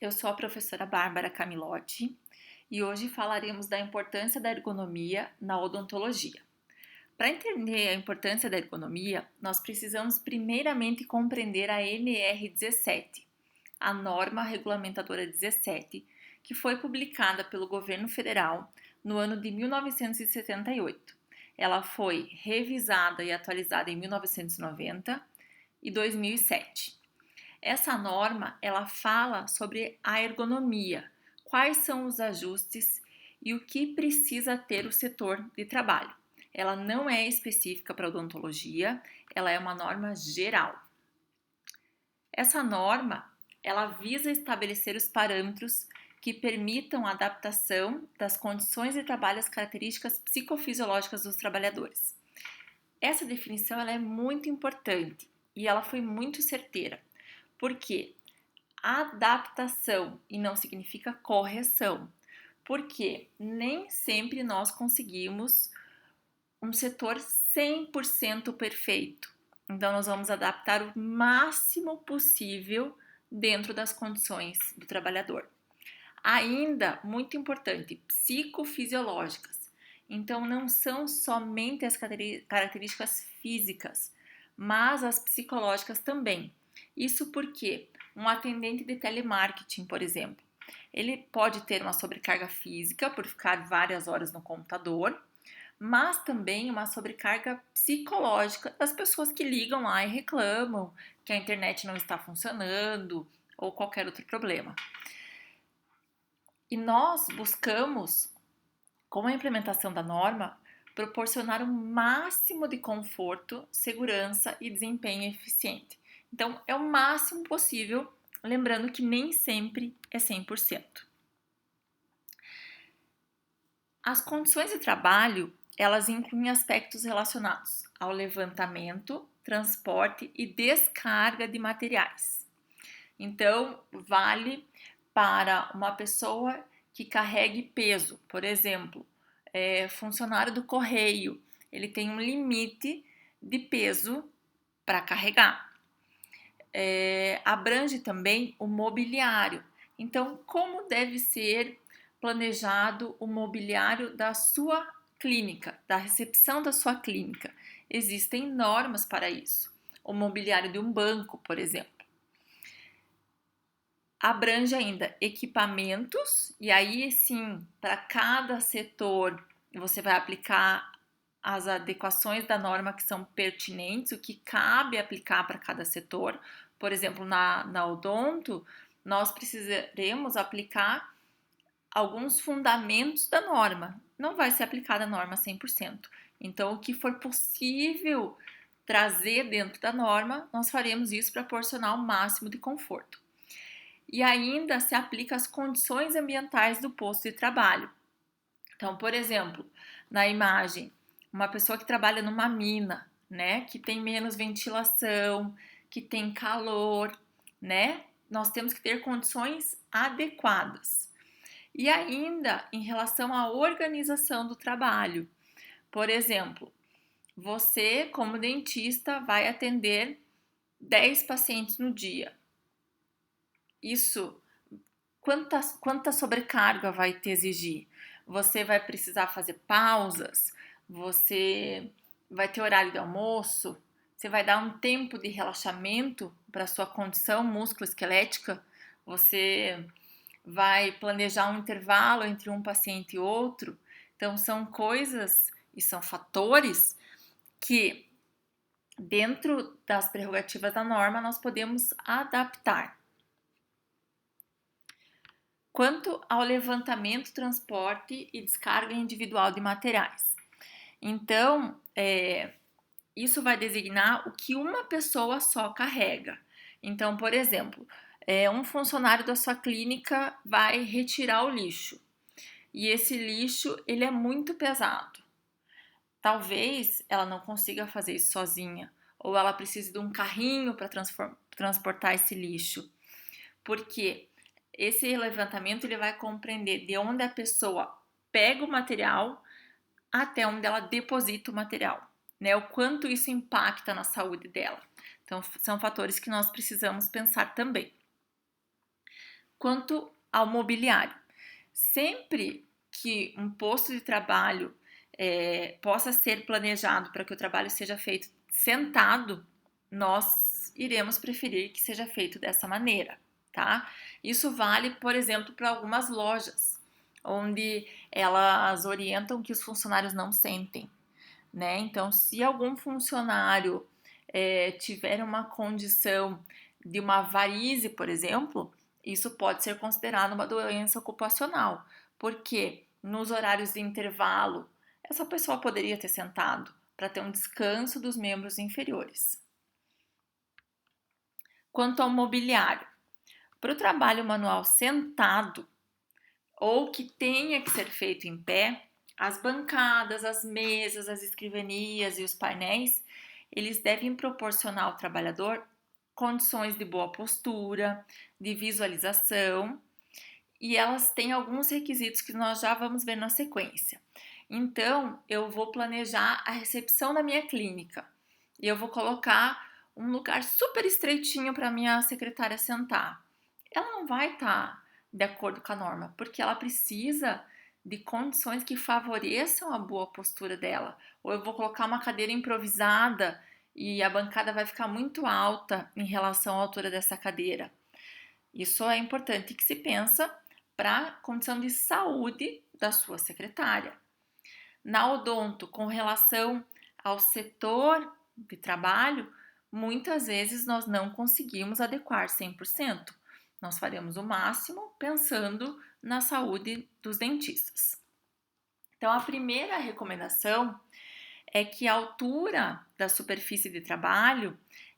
Eu sou a professora Bárbara Camilotti e hoje falaremos da importância da ergonomia na odontologia. Para entender a importância da ergonomia, nós precisamos primeiramente compreender a NR17, a norma regulamentadora 17, que foi publicada pelo governo federal no ano de 1978. Ela foi revisada e atualizada em 1990 e 2007. Essa norma, ela fala sobre a ergonomia, quais são os ajustes e o que precisa ter o setor de trabalho. Ela não é específica para odontologia, ela é uma norma geral. Essa norma, ela visa estabelecer os parâmetros que permitam a adaptação das condições de trabalho às características psicofisiológicas dos trabalhadores. Essa definição ela é muito importante e ela foi muito certeira. Porque adaptação e não significa correção, porque nem sempre nós conseguimos um setor 100% perfeito. Então, nós vamos adaptar o máximo possível dentro das condições do trabalhador. Ainda, muito importante, psicofisiológicas. Então, não são somente as características físicas, mas as psicológicas também. Isso porque um atendente de telemarketing, por exemplo, ele pode ter uma sobrecarga física por ficar várias horas no computador, mas também uma sobrecarga psicológica das pessoas que ligam lá e reclamam que a internet não está funcionando ou qualquer outro problema. E nós buscamos, com a implementação da norma, proporcionar o máximo de conforto, segurança e desempenho eficiente. Então, é o máximo possível, lembrando que nem sempre é 100%. As condições de trabalho, elas incluem aspectos relacionados ao levantamento, transporte e descarga de materiais. Então, vale para uma pessoa que carregue peso, por exemplo, funcionário do correio, ele tem um limite de peso para carregar. Abrange também o mobiliário. Então, como deve ser planejado o mobiliário da sua clínica, da recepção da sua clínica? Existem normas para isso. O mobiliário de um banco, por exemplo. Abrange ainda equipamentos, e aí sim, para cada setor, você vai aplicar as adequações da norma que são pertinentes, o que cabe aplicar para cada setor. Por exemplo, na odonto, nós precisaremos aplicar alguns fundamentos da norma. Não vai ser aplicada a norma 100%. Então, o que for possível trazer dentro da norma, nós faremos isso para proporcionar o máximo de conforto. E ainda se aplica as condições ambientais do posto de trabalho. Então, por exemplo, na imagem, uma pessoa que trabalha numa mina, né, que tem menos ventilação, que tem calor, né? Nós temos que ter condições adequadas. E ainda em relação à organização do trabalho. Por exemplo, você, como dentista, vai atender 10 pacientes no dia. Isso, quanta sobrecarga vai te exigir? Você vai precisar fazer pausas, você vai ter horário de almoço, você vai dar um tempo de relaxamento para a sua condição musculoesquelética, você vai planejar um intervalo entre um paciente e outro. Então, são coisas e são fatores que, dentro das prerrogativas da norma, nós podemos adaptar. Quanto ao levantamento, transporte e descarga individual de materiais. Então, isso vai designar o que uma pessoa só carrega. Então, por exemplo, um funcionário da sua clínica vai retirar o lixo. E esse lixo, ele é muito pesado. Talvez ela não consiga fazer isso sozinha. Ou ela precise de um carrinho para transportar esse lixo. Porque esse levantamento ele vai compreender de onde a pessoa pega o material até onde ela deposita o material, né? O quanto isso impacta na saúde dela. Então, são fatores que nós precisamos pensar também. Quanto ao mobiliário, sempre que um posto de trabalho possa ser planejado para que o trabalho seja feito sentado, nós iremos preferir que seja feito dessa maneira, tá? Isso vale, por exemplo, para algumas lojas, onde elas orientam que os funcionários não sentem, né? Então, se algum funcionário tiver uma condição de uma varize, por exemplo, isso pode ser considerado uma doença ocupacional, porque nos horários de intervalo, essa pessoa poderia ter sentado para ter um descanso dos membros inferiores. Quanto ao mobiliário, para o trabalho manual sentado ou que tenha que ser feito em pé, as bancadas, as mesas, as escrivanias e os painéis, eles devem proporcionar ao trabalhador condições de boa postura, de visualização, e elas têm alguns requisitos que nós já vamos ver na sequência. Então, eu vou planejar a recepção da minha clínica e eu vou colocar um lugar super estreitinho para minha secretária sentar. Ela não vai estar de acordo com a norma, porque ela precisa de condições que favoreçam a boa postura dela. Ou eu vou colocar uma cadeira improvisada e a bancada vai ficar muito alta em relação à altura dessa cadeira. Isso é importante que se pensa para a condição de saúde da sua secretária. Na odonto, com relação ao setor de trabalho, muitas vezes nós não conseguimos adequar 100%. Nós faremos o máximo pensando na saúde dos dentistas. Então, a primeira recomendação é que a altura da superfície de trabalho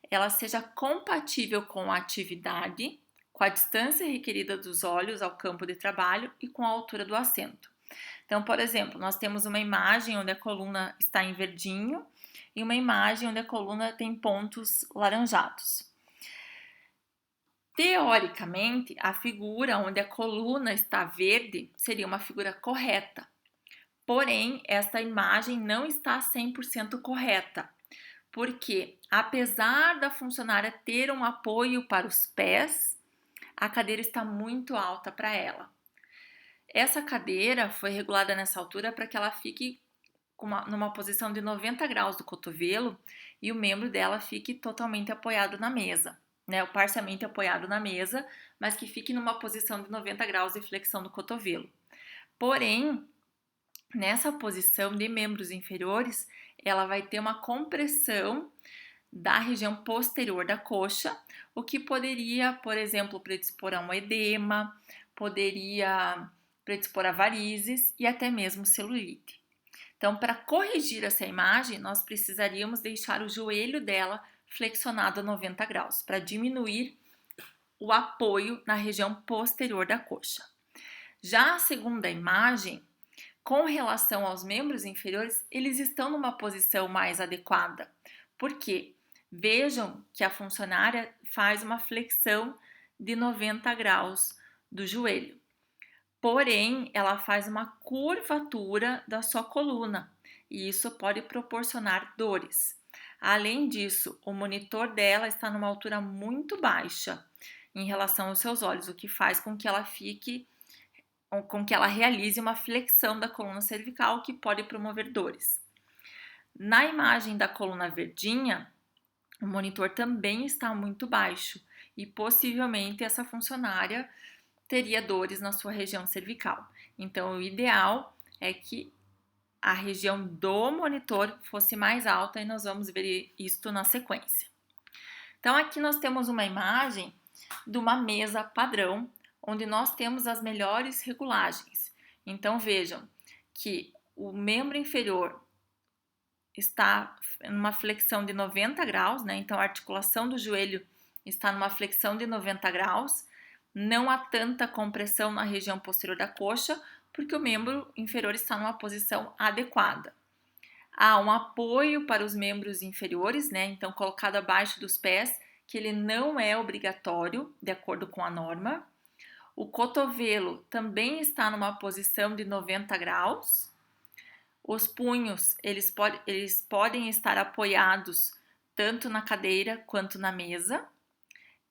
ela seja compatível com a atividade, com a distância requerida dos olhos ao campo de trabalho e com a altura do assento. Então, por exemplo, nós temos uma imagem onde a coluna está em verdinho e uma imagem onde a coluna tem pontos laranjados. Teoricamente, a figura onde a coluna está verde seria uma figura correta. Porém, esta imagem não está 100% correta, porque apesar da funcionária ter um apoio para os pés, a cadeira está muito alta para ela. Essa cadeira foi regulada nessa altura para que ela fique numa posição de 90 graus do cotovelo e o membro dela fique totalmente apoiado na mesa, né? Ou parcialmente apoiado na mesa, mas que fique numa posição de 90 graus de flexão do cotovelo. Porém, nessa posição de membros inferiores, ela vai ter uma compressão da região posterior da coxa, o que poderia, por exemplo, predispor a um edema, poderia predispor a varizes e até mesmo celulite. Então, para corrigir essa imagem, nós precisaríamos deixar o joelho dela flexionado a 90 graus, para diminuir o apoio na região posterior da coxa. Já a segunda imagem, com relação aos membros inferiores, eles estão numa posição mais adequada. Por quê? Vejam que a funcionária faz uma flexão de 90 graus do joelho. Porém, ela faz uma curvatura da sua coluna e isso pode proporcionar dores. Além disso, o monitor dela está numa altura muito baixa em relação aos seus olhos, o que faz com que ela realize uma flexão da coluna cervical que pode promover dores. Na imagem da coluna verdinha, o monitor também está muito baixo e possivelmente essa funcionária teria dores na sua região cervical. Então, o ideal é que a região do monitor fosse mais alta e nós vamos ver isto na sequência. Então, aqui nós temos uma imagem de uma mesa padrão, onde nós temos as melhores regulagens. Então, vejam que o membro inferior está numa flexão de 90 graus, né? Então, a articulação do joelho está numa flexão de 90 graus, não há tanta compressão na região posterior da coxa, porque o membro inferior está numa posição adequada. Há um apoio para os membros inferiores, né? Então, colocado abaixo dos pés, que ele não é obrigatório, de acordo com a norma. O cotovelo também está numa posição de 90 graus. Os punhos, eles podem estar apoiados tanto na cadeira quanto na mesa.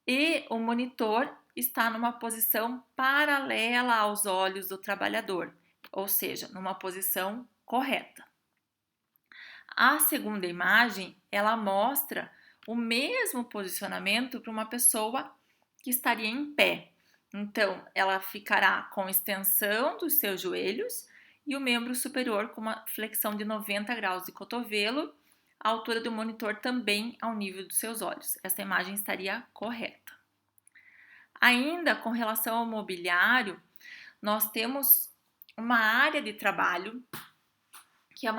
E o monitor está numa posição paralela aos olhos do trabalhador, ou seja, numa posição correta. A segunda imagem, ela mostra o mesmo posicionamento para uma pessoa que estaria em pé. Então, ela ficará com extensão dos seus joelhos e o membro superior com uma flexão de 90 graus de cotovelo, a altura do monitor também ao nível dos seus olhos. Essa imagem estaria correta. Ainda com relação ao mobiliário, nós temos uma área de trabalho que é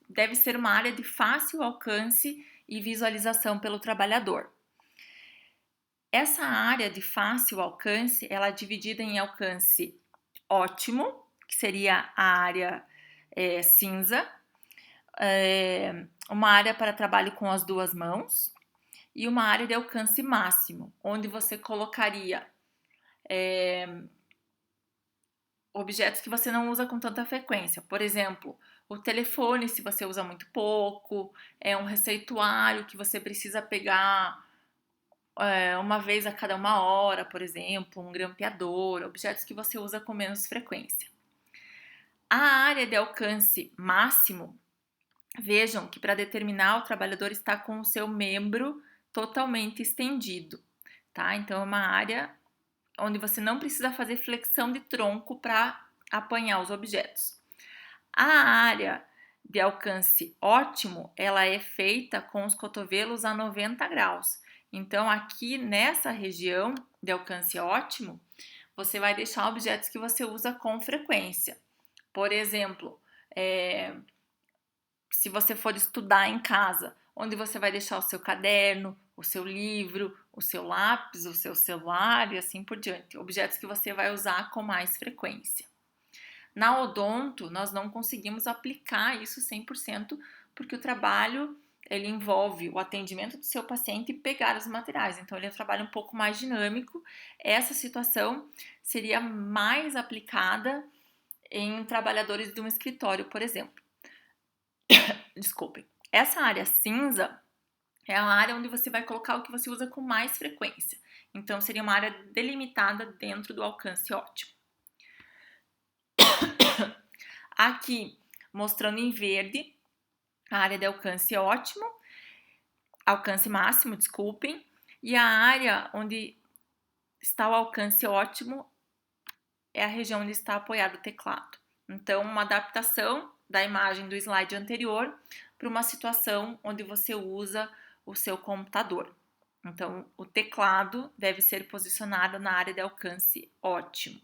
deve ser uma área de fácil alcance e visualização pelo trabalhador. Essa área de fácil alcance, ela é dividida em alcance ótimo, que seria a área cinza, uma área para trabalho com as duas mãos e uma área de alcance máximo, onde você colocaria objetos que você não usa com tanta frequência. Por exemplo, o telefone, se você usa muito pouco, um receituário que você precisa pegar uma vez a cada 1 hora, por exemplo, um grampeador, objetos que você usa com menos frequência. A área de alcance máximo, vejam que para determinar o trabalhador está com o seu membro totalmente estendido, tá? Então é uma área onde você não precisa fazer flexão de tronco para apanhar os objetos. A área de alcance ótimo, ela é feita com os cotovelos a 90 graus. Então, aqui nessa região de alcance ótimo, você vai deixar objetos que você usa com frequência. Por exemplo, se você for estudar em casa, onde você vai deixar o seu caderno, o seu livro, o seu lápis, o seu celular e assim por diante. Objetos que você vai usar com mais frequência. Na odonto, nós não conseguimos aplicar isso 100%, porque o trabalho ele envolve o atendimento do seu paciente e pegar os materiais. Então, ele é um trabalho um pouco mais dinâmico. Essa situação seria mais aplicada em trabalhadores de um escritório, por exemplo. Desculpem. Essa área cinza é a área onde você vai colocar o que você usa com mais frequência. Então, seria uma área delimitada dentro do alcance ótimo. Aqui, mostrando em verde, a área de alcance ótimo, alcance máximo, desculpem, e a área onde está o alcance ótimo é a região onde está apoiado o teclado. Então, uma adaptação da imagem do slide anterior para uma situação onde você usa o seu computador. Então, o teclado deve ser posicionado na área de alcance ótimo.